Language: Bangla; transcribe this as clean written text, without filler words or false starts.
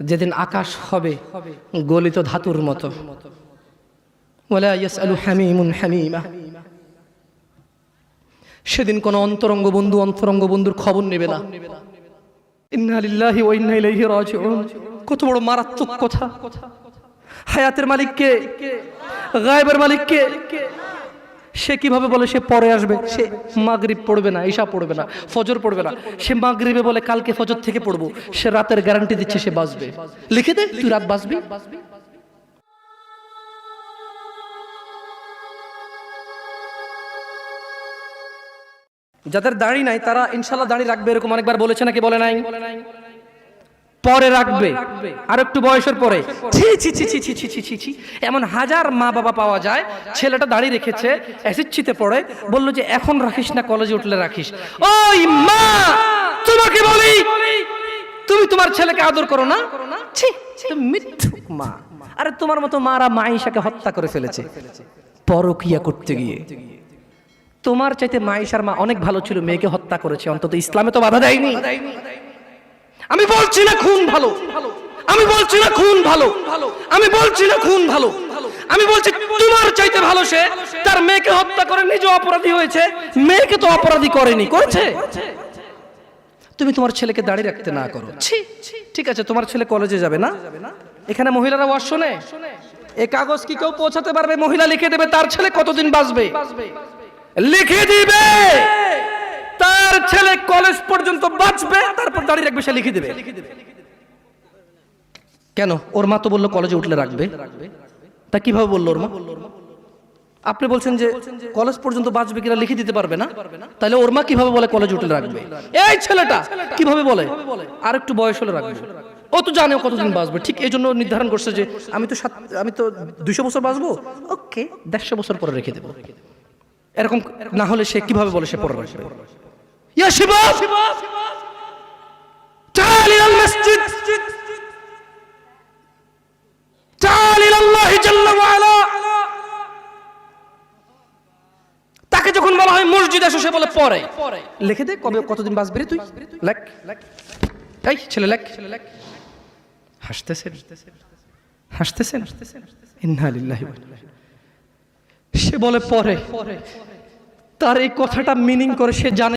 যেদিন আকাশ হবে গলিত ধাতুর মতো, ওয়ালা ইয়াসআলু হামিমুন হামিমা, সেদিন কোন অন্তরঙ্গ বন্ধুর খবর নেবে না। ইন্না লিল্লাহি ওয়া ইন্না ইলাইহি রাজিউন। কত বড় মারাত্মক কথা! হায়াতের মালিককে, গায়েবের মালিককে। সে কিভাবে বলে সে পরে আসবে? সে মাগরিব পড়বে না, ইশা পড়বে না, ফজর পড়বে না। সে মাগরিবে বলে কালকে ফজর থেকে পড়বো। সে রাতের গ্যারান্টি দিচ্ছে সে বাঁচবে। লিখে দে, তুই রাত বাঁচবি। যাদের দাড়ি নাই তারা ইনশাআল্লাহ দাড়ি রাখবে, এরকম অনেকবার বলেছে নাকি বলে নাই? পরে রাখবে, আর একটু বয়সের পরে। ছি ছি ছি ছি ছি ছি ছি ছি, এমন হাজার মা বাবা পাওয়া যায়, ছেলেটা দাড়ি রেখেছে, এসএসসিতে পড়ে, বললো যে এখন রাখিস না, কলেজে উঠলে রাখিস। ওই মা, তোমাকে বলি, তুমি তোমার ছেলেকে আদর করো না? ছি, তুমি মিথ্যুক মা। আরে তোমার মতো মারা মাইশাকে হত্যা করে ফেলেছে পরকিয়া করতে গিয়ে। তোমার চাইতে মাইশার মা অনেক ভালো ছিল, মেয়েকে হত্যা করেছে, অন্তত ইসলামে তো বাধা দেয়নি। আমি বলছি না খুন ভালো, আমি বলছি না খুন ভালো, আমি বলছি না খুন ভালো, আমি বলছি তোমার চাইতে ভালো সে তার মেয়েকে হত্যা করে নিজে অপরাধী হয়েছে, মেয়েকে তো অপরাধী করেনি, করেছে। তুমি তোমার ছেলেকে দাঁড়িয়ে রাখতে না করো। ঠিক আছে, তোমার ছেলে কলেজে যাবে না, এখানে মহিলারা ওয়াজ শোনে, এই কাগজ কি কেউ পৌঁছাতে পারবে? মহিলা লিখে দেবে তার ছেলে কতদিন বাঁচবে, লিখে দিবে তার ছেলে কলেজ পর্যন্ত বাঁচবে, তারপর দাঁড়িয়ে রাখবে, সে লিখে দেবে। কেন? ওর মা তো বললো কলেজে উঠলে রাখবে। তা কিভাবে বললো ওর মা? আপনি বলছেন যে কলেজ পর্যন্ত বাঁচবে কিনা লিখে দিতে পারবে না, তাহলে ওর মা কিভাবে বলে কলেজে উঠলে রাখবে? এই ছেলেটা কিভাবে বলে আর একটু বয়স হলে রাখবে? ও তো জানে ও কতদিন বাঁচবে, ঠিক এই জন্য নির্ধারণ করছে যে আমি তো 200 বছর বাঁচবো, ওকে 150 বছর পরে রেখে দেবো। এরকম না হলে সে কিভাবে বলে সে পরে রাখবে? ইয়া শিবাব, تعال إلى المسجد، تعال إلى الله جل وعلا। তাকে যখন বলা হয় মসজিদে এসো, সে বলে পরে। লিখে দে কবে কতদিন বাঁচবি রে তুই, লেখ। এই ছেলে লেখ। হাসতেছেন। ইন্না লিল্লাহি ওয়া ইন্না ইলাইহি। সে বলে পরে। তার এই কথাটা মিনিং করে সে জানে